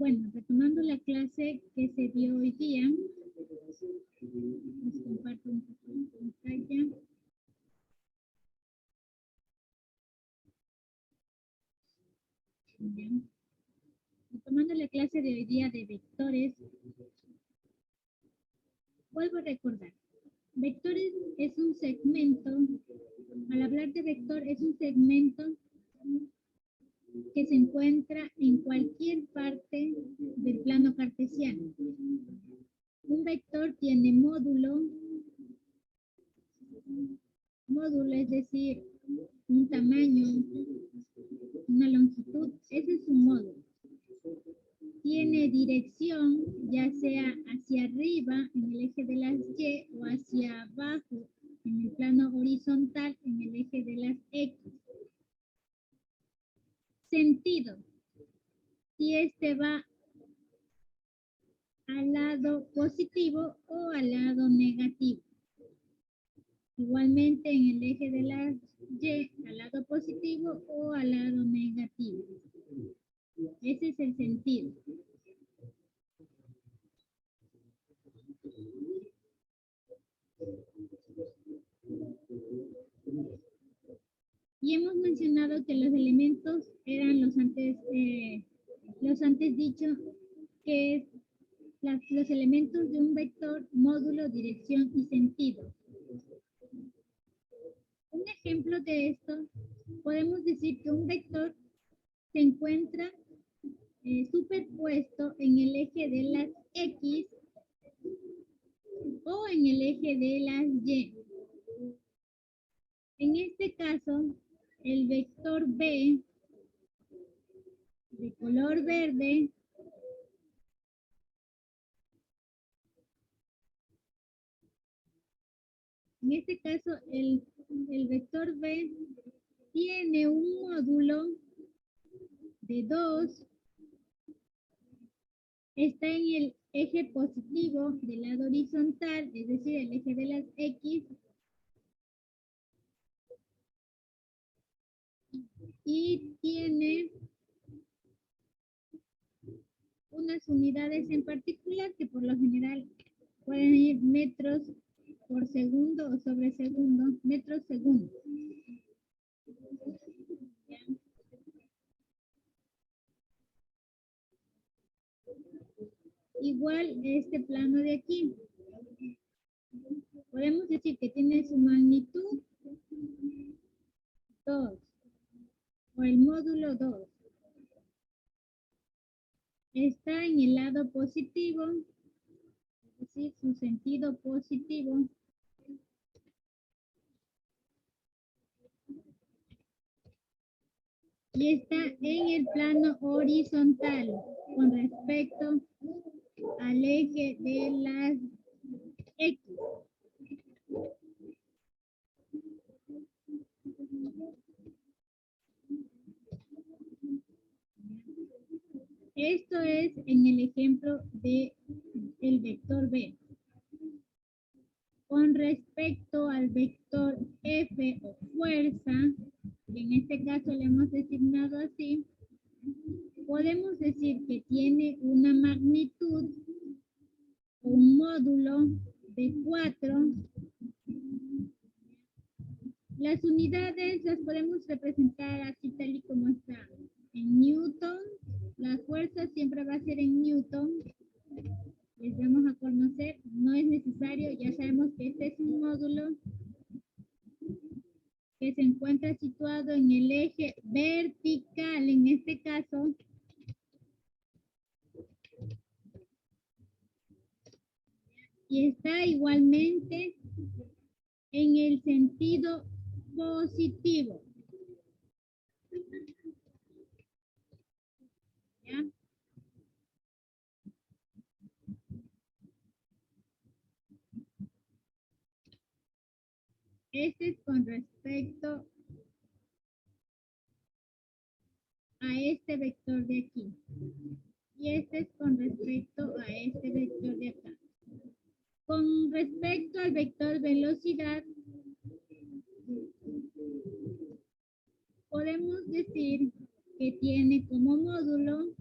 Bueno, retomando la clase que se dio hoy día, les comparto un poco la pantalla. Bien. Retomando la clase de hoy día de vectores, vuelvo a recordar. Vectores es un segmento, al hablar de vector, es un segmento que se encuentra en cualquier parte del plano cartesiano. Un vector tiene módulo, es decir, un tamaño, una longitud, ese es su módulo. Tiene dirección, ya sea hacia arriba en el eje de las Y o hacia abajo en el plano horizontal en el eje de las X. Sentido, si este va al lado positivo o al lado negativo. Igualmente en el eje de las Y, al lado positivo o al lado negativo. Ese es el sentido. Y hemos mencionado que los elementos eran los antes dicho, que es los elementos de un vector, módulo, dirección y sentido. Un ejemplo de esto, podemos decir que un vector se encuentra superpuesto en el eje de las X o en el eje de las Y. En este caso, el vector B de color verde en este caso el vector B tiene un módulo de 2, está en el eje positivo del lado horizontal, es decir, el eje de las X, y tiene unas unidades en particular que por lo general pueden ir metros por segundo o sobre segundo, metros segundo. Igual este plano de aquí, podemos decir que tiene su magnitud 2, o el módulo 2. Está en el lado positivo, es decir, su sentido positivo. Y está en el plano horizontal con respecto al eje de las X. Esto es en el ejemplo del vector B. Con respecto al vector F o fuerza, que en este caso le hemos designado así, podemos decir que tiene una magnitud, un módulo de 4. Las unidades las podemos representar así tal y como está. En Newton, la fuerza siempre va a ser en Newton. Les vamos a conocer, no es necesario, ya sabemos que este es un módulo que se encuentra situado en el eje vertical, en este caso. Y está igualmente en el sentido positivo. ¿Ya? Este es con respecto a este vector de aquí. Y este es con respecto a este vector de acá. Con respecto al vector velocidad, podemos decir que tiene como módulo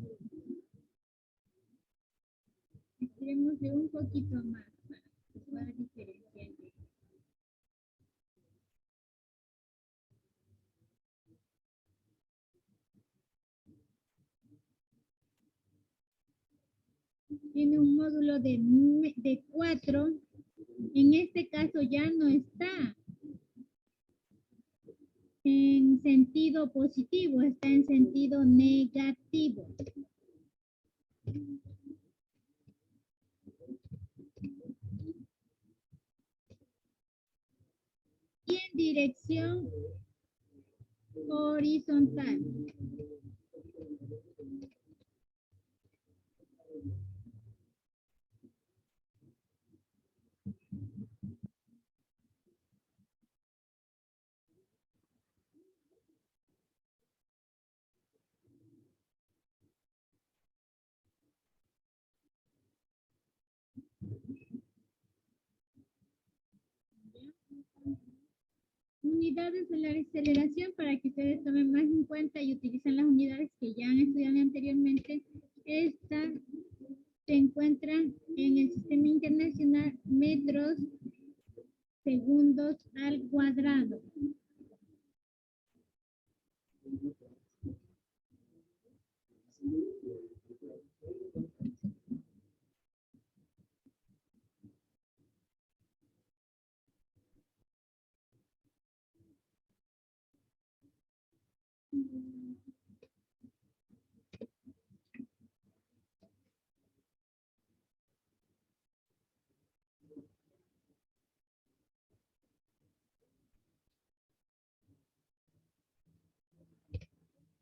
Démosle un poquito más para que pueda diferenciar. Tiene un módulo de 4. En este caso ya no está en sentido positivo, está en sentido negativo. Y en dirección horizontal. Unidades de la aceleración para que ustedes tomen más en cuenta y utilicen las unidades que ya han estudiado anteriormente. Esta se encuentra en el sistema internacional metros segundos al cuadrado.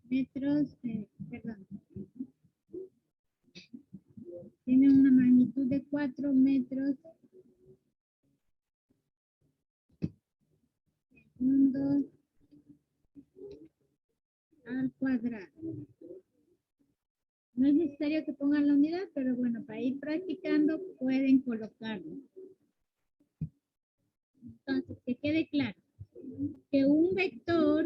Metros, perdón. Tiene una magnitud de 4 metros segundos al cuadrado. No es necesario que pongan la unidad, pero bueno, para ir practicando pueden colocarlo. Entonces, que quede claro que un vector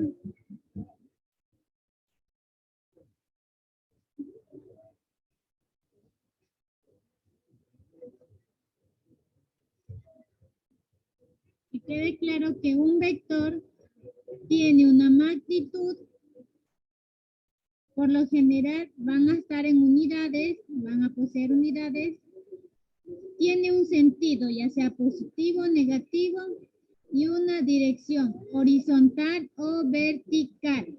tiene una magnitud, por lo general van a estar en unidades, van a poseer unidades, tiene un sentido, ya sea positivo o negativo, y una dirección horizontal o vertical.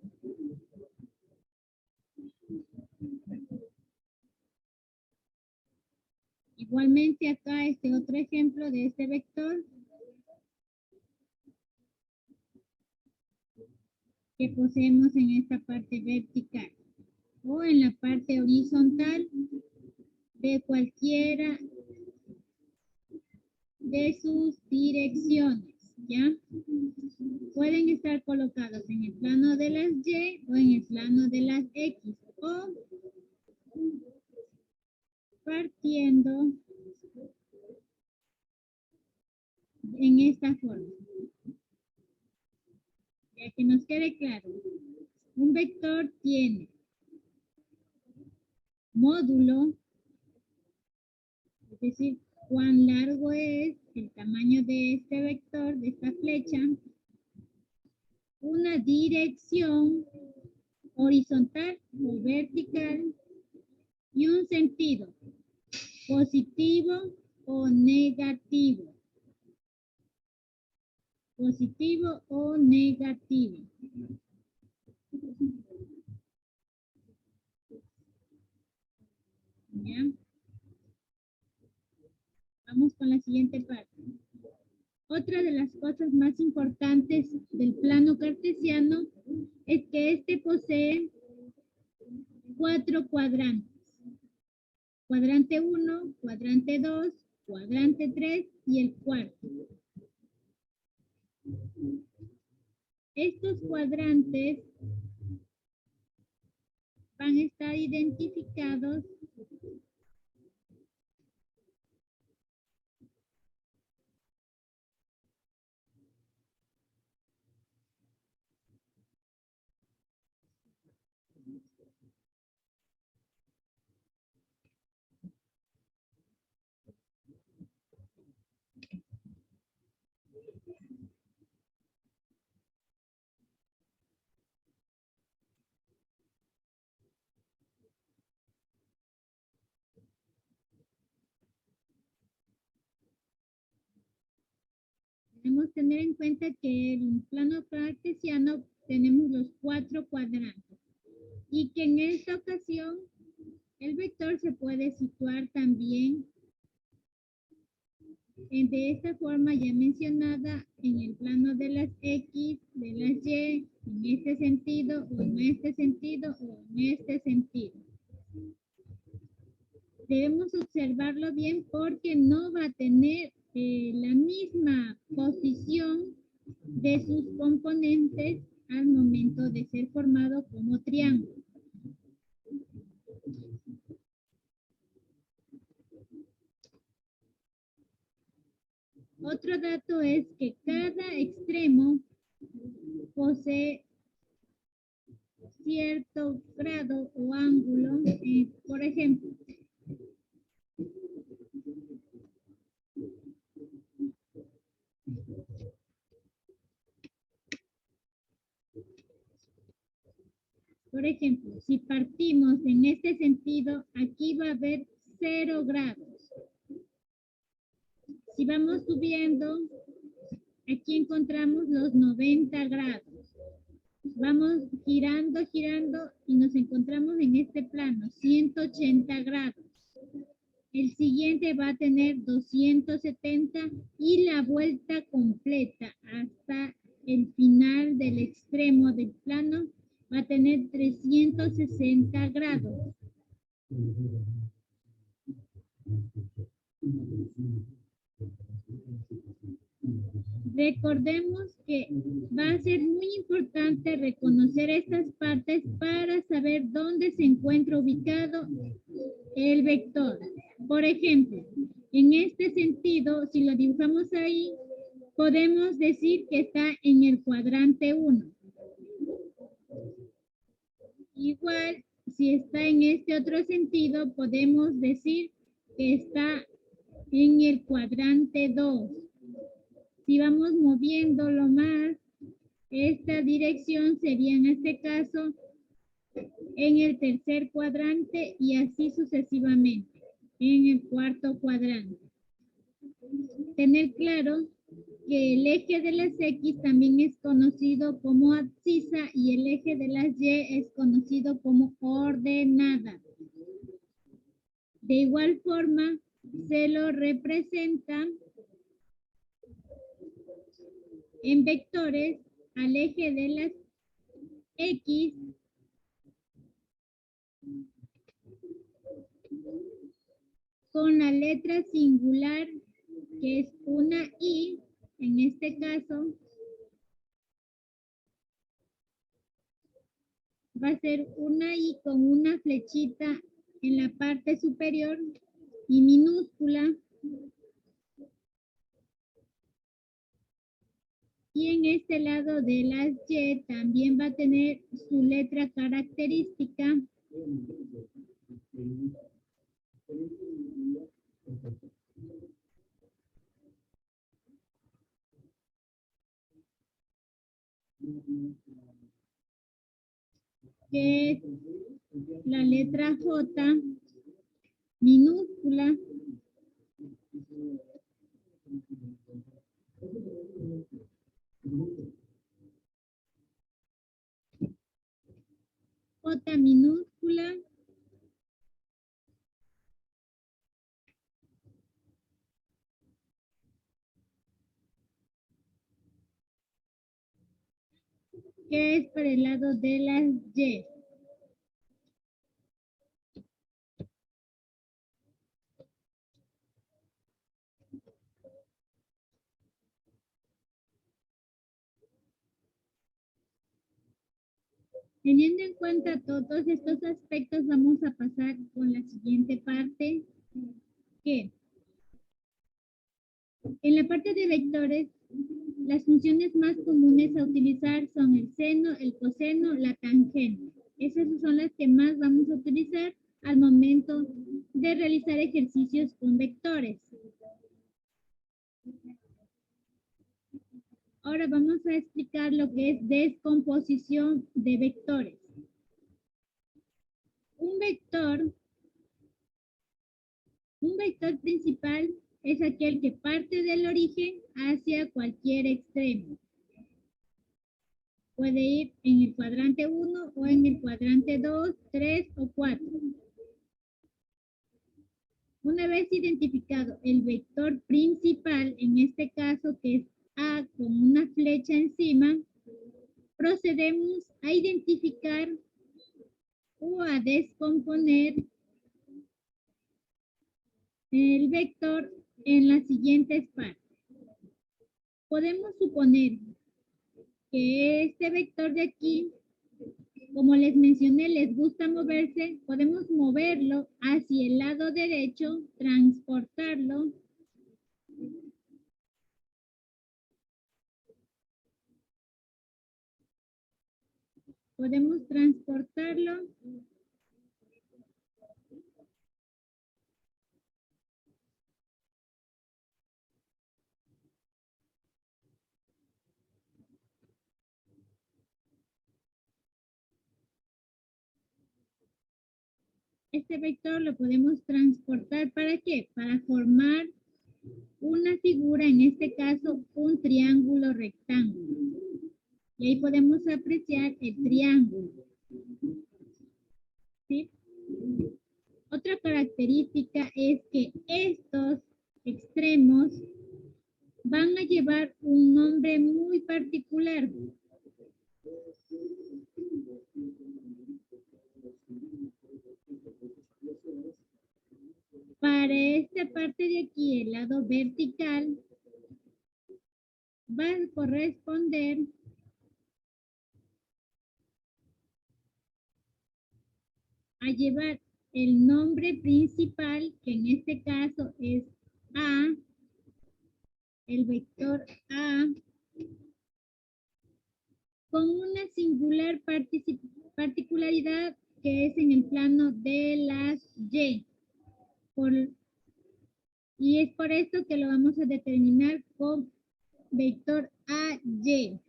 Igualmente acá este otro ejemplo de este vector que poseemos en esta parte vertical o en la parte horizontal de cualquiera de sus direcciones, ¿ya? Pueden estar colocados en el plano de las Y o en el plano de las X o partiendo en esta forma. Ya que nos quede claro, un vector tiene módulo, es decir, cuán largo es el tamaño de este vector, de esta flecha, una dirección horizontal o vertical y un sentido positivo o negativo. Positivo o negativo. ¿Ya? Vamos con la siguiente parte. Otra de las cosas más importantes del plano cartesiano es que este posee 4 cuadrantes. Cuadrante 1, cuadrante 2, cuadrante 3 y el cuarto. Estos cuadrantes van a estar identificados Debemos tener en cuenta que en el plano cartesiano tenemos los 4 cuadrantes y que en esta ocasión el vector se puede situar también de esta forma ya mencionada en el plano de las X, de las Y, en este sentido, o en este sentido, o en este sentido. Debemos observarlo bien porque no va a tener la misma posición de sus componentes al momento de ser formado como triángulo. Otro dato es que cada extremo posee cierto grado o ángulo. Por ejemplo, si partimos en este sentido, aquí va a haber 0 grados. Si vamos subiendo, aquí encontramos los 90 grados. Vamos girando, girando y nos encontramos en este plano, 180 grados. El siguiente va a tener 270 y la vuelta completa hasta el final del extremo del plano va a tener 360 grados. Recordemos que va a ser muy importante reconocer estas partes para saber dónde se encuentra ubicado el vector. Por ejemplo, en este sentido, si lo dibujamos ahí, podemos decir que está en el cuadrante 1. Igual, si está en este otro sentido, podemos decir que está en el cuadrante 2. Si vamos moviéndolo más, esta dirección sería en este caso en el tercer cuadrante y así sucesivamente, en el cuarto cuadrante. Tener claro que el eje de las X también es conocido como abscisa y el eje de las Y es conocido como ordenada. De igual forma, se lo representa en vectores al eje de las X con la letra singular, que es una I, en este caso, va a ser una I con una flechita en la parte superior y minúscula. Y en este lado de las Y también va a tener su letra característica. Que es la letra J minúscula. J minúscula. Que es para el lado de las Y. Teniendo en cuenta todos estos aspectos, vamos a pasar con la siguiente parte, que en la parte de vectores, las funciones más comunes a utilizar son el seno, el coseno, la tangente. Esas son las que más vamos a utilizar al momento de realizar ejercicios con vectores. Ahora vamos a explicar lo que es descomposición de vectores. Un vector principal es aquel que parte del origen hacia cualquier extremo. Puede ir en el cuadrante 1 o en el cuadrante 2, 3 o 4. Una vez identificado el vector principal, en este caso que es A con una flecha encima, procedemos a identificar o a descomponer el vector en las siguientes partes. Podemos suponer que este vector de aquí, como les mencioné, les gusta moverse, podemos moverlo hacia el lado derecho, transportarlo. Podemos transportarlo este vector lo podemos transportar, ¿para qué? Para formar una figura, en este caso, un triángulo rectángulo. Y ahí podemos apreciar el triángulo. ¿Sí? Otra característica es que estos extremos van a llevar un nombre muy particular. Para esta parte de aquí, el lado vertical, va a corresponder a llevar el nombre principal, que en este caso es A, el vector A, con una singular particularidad que es en el plano de las Y. Y es por esto que lo vamos a determinar con vector AY.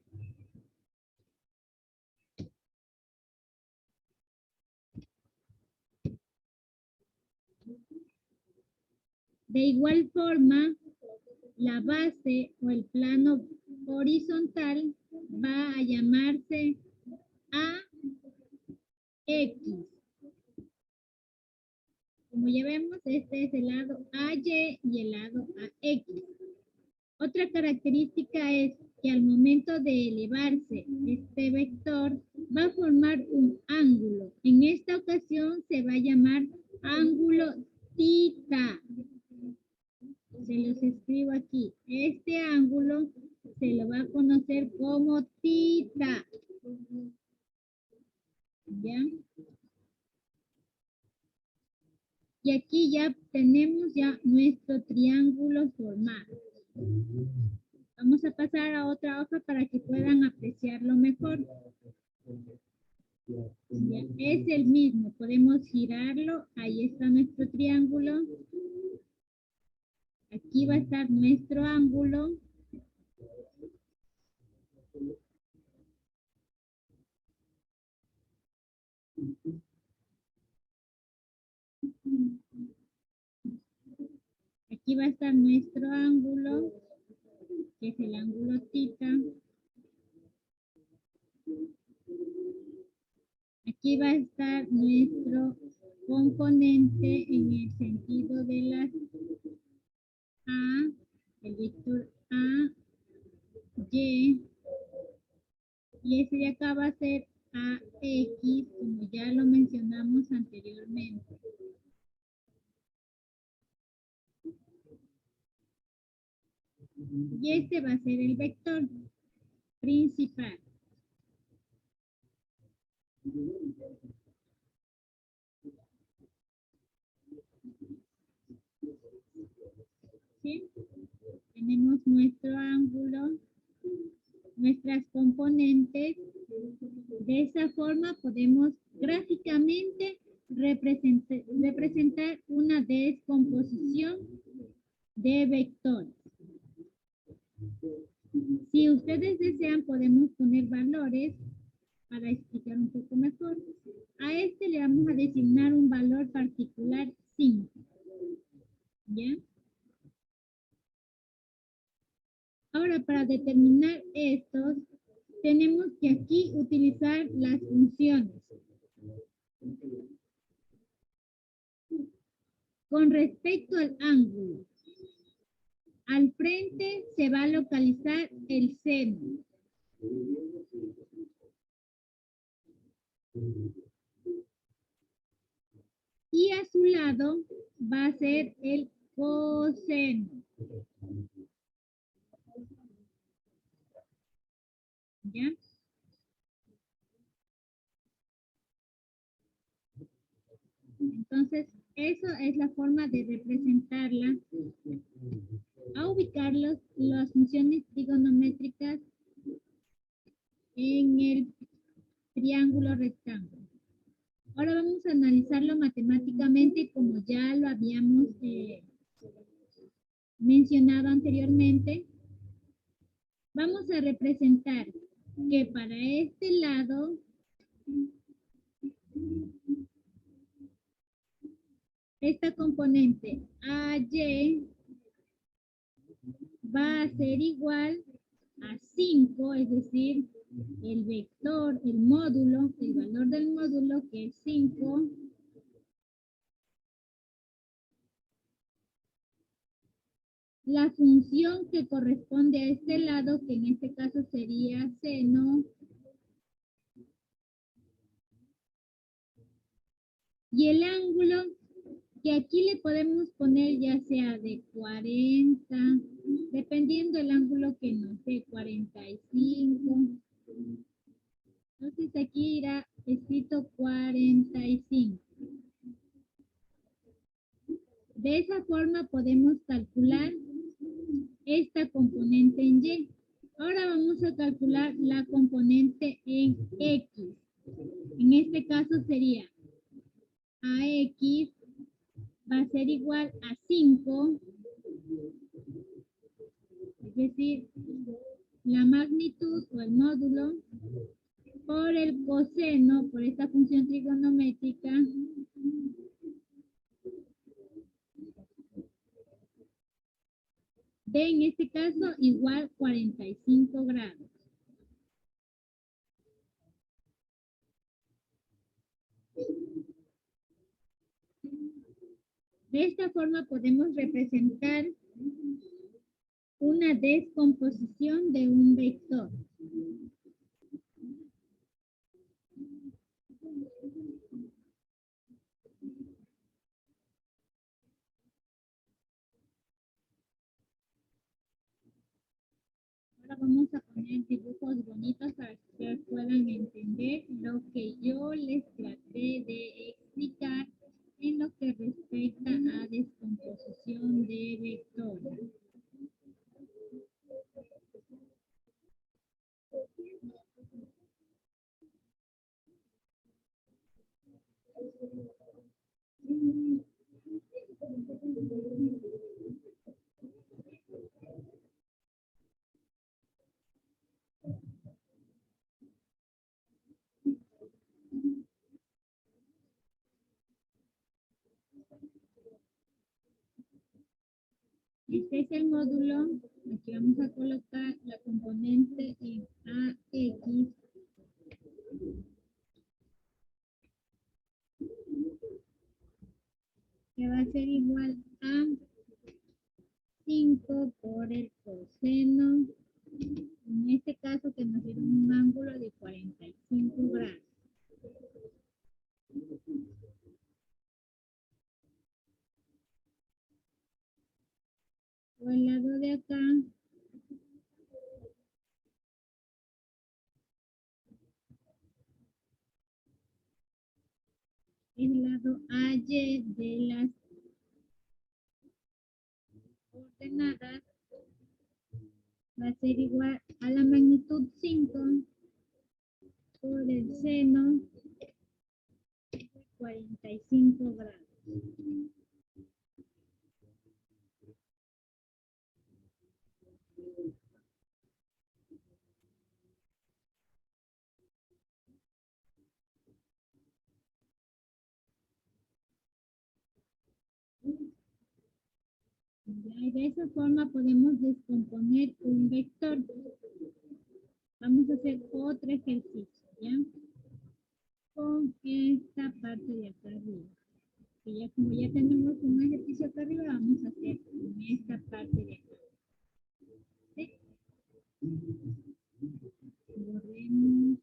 De igual forma, la base o el plano horizontal va a llamarse AX. Como ya vemos, este es el lado AY y el lado AX. Otra característica es que al momento de elevarse este vector va a formar un ángulo. En esta ocasión se va a llamar ángulo tita. Se los escribo aquí. Este ángulo se lo va a conocer como tita. ¿Ya? Y aquí ya tenemos ya nuestro triángulo formado. Vamos a pasar a otra hoja para que puedan apreciarlo mejor. Ya, es el mismo, podemos girarlo. Ahí está nuestro triángulo. Aquí va a estar nuestro ángulo. Aquí va a estar nuestro ángulo, que es el ángulo tita. Aquí va a estar nuestro componente en el sentido de las A, el vector A, Y, y ese de acá va a ser AX, como ya lo mencionamos anteriormente. Y este va a ser el vector principal. ¿Sí? Tenemos nuestro ángulo, nuestras componentes. De esa forma podemos gráficamente representar una descomposición de vectores. Si ustedes desean, podemos poner valores para explicar un poco mejor. A este le vamos a designar un valor particular 5. ¿Ya? Ahora, para determinar estos, tenemos que aquí utilizar las funciones. Con respecto al ángulo, al frente se va a localizar el seno. Y a su lado va a ser el coseno. ¿Ya? Entonces, eso es la forma de representarla. A ubicar las funciones trigonométricas en el triángulo rectángulo. Ahora vamos a analizarlo matemáticamente como ya lo habíamos mencionado anteriormente. Vamos a representar que para este lado esta componente AY va a ser igual a 5, es decir, el vector, el módulo, el valor del módulo que es 5, la función que corresponde a este lado, que en este caso sería seno, y el ángulo que aquí le podemos poner ya sea de 40, dependiendo del ángulo que nos dé, 45. Entonces aquí irá escrito 45. De esa forma podemos calcular esta componente en Y. Ahora vamos a calcular la componente en X. En este caso sería AX va a ser igual a 5, es decir, la magnitud o el módulo por el coseno, por esta función trigonométrica, de en este caso igual 45 grados. De esta forma podemos representar una descomposición de un vector. Ahora vamos a poner dibujos bonitos para que ustedes puedan entender lo que yo les traté de explicar en lo que respecta a descomposición de vectores. Este es el módulo. Aquí vamos a colocar la componente en AX, que va a ser igual a 5 por el coseno, en este caso que nos dieron un ángulo de 45 grados. O el lado de acá, el lado AY de las ordenadas va a ser igual a la magnitud 5 por el seno 45 grados. ¿Ya? Y de esa forma podemos descomponer un vector. Vamos a hacer otro ejercicio, ¿ya? Con esta parte de acá arriba. Que ya como ya tenemos un ejercicio acá arriba, vamos a hacer en esta parte de acá. ¿Sí? Borremos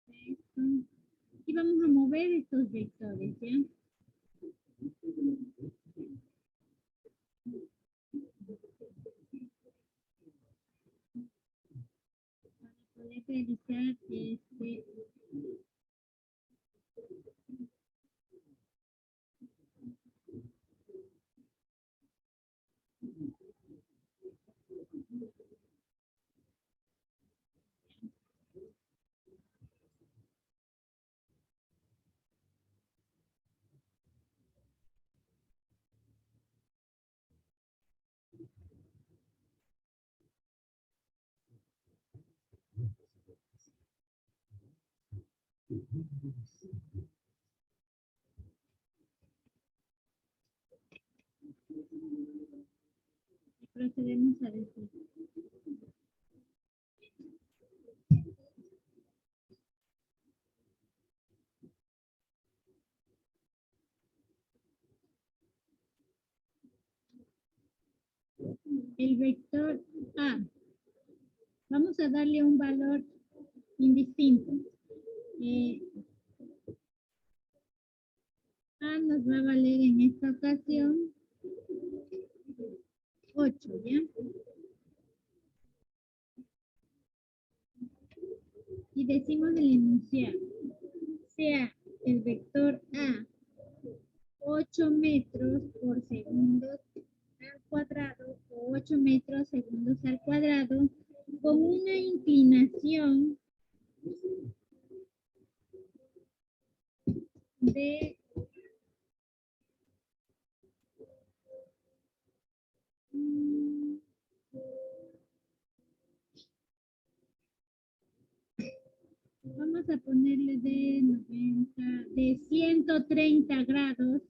esto. Y vamos a mover estos vectores, ¿ya? Para poder realizar este. Y procedemos a decir. El vector A. Vamos a darle un valor indistinto. A nos va a valer en esta ocasión 8, ¿ya? Y decimos el enunciado. Sea el vector A 8 metros por segundo al cuadrado o 8 metros segundos al cuadrado con una inclinación de vamos a ponerle de 90, de 130 grados.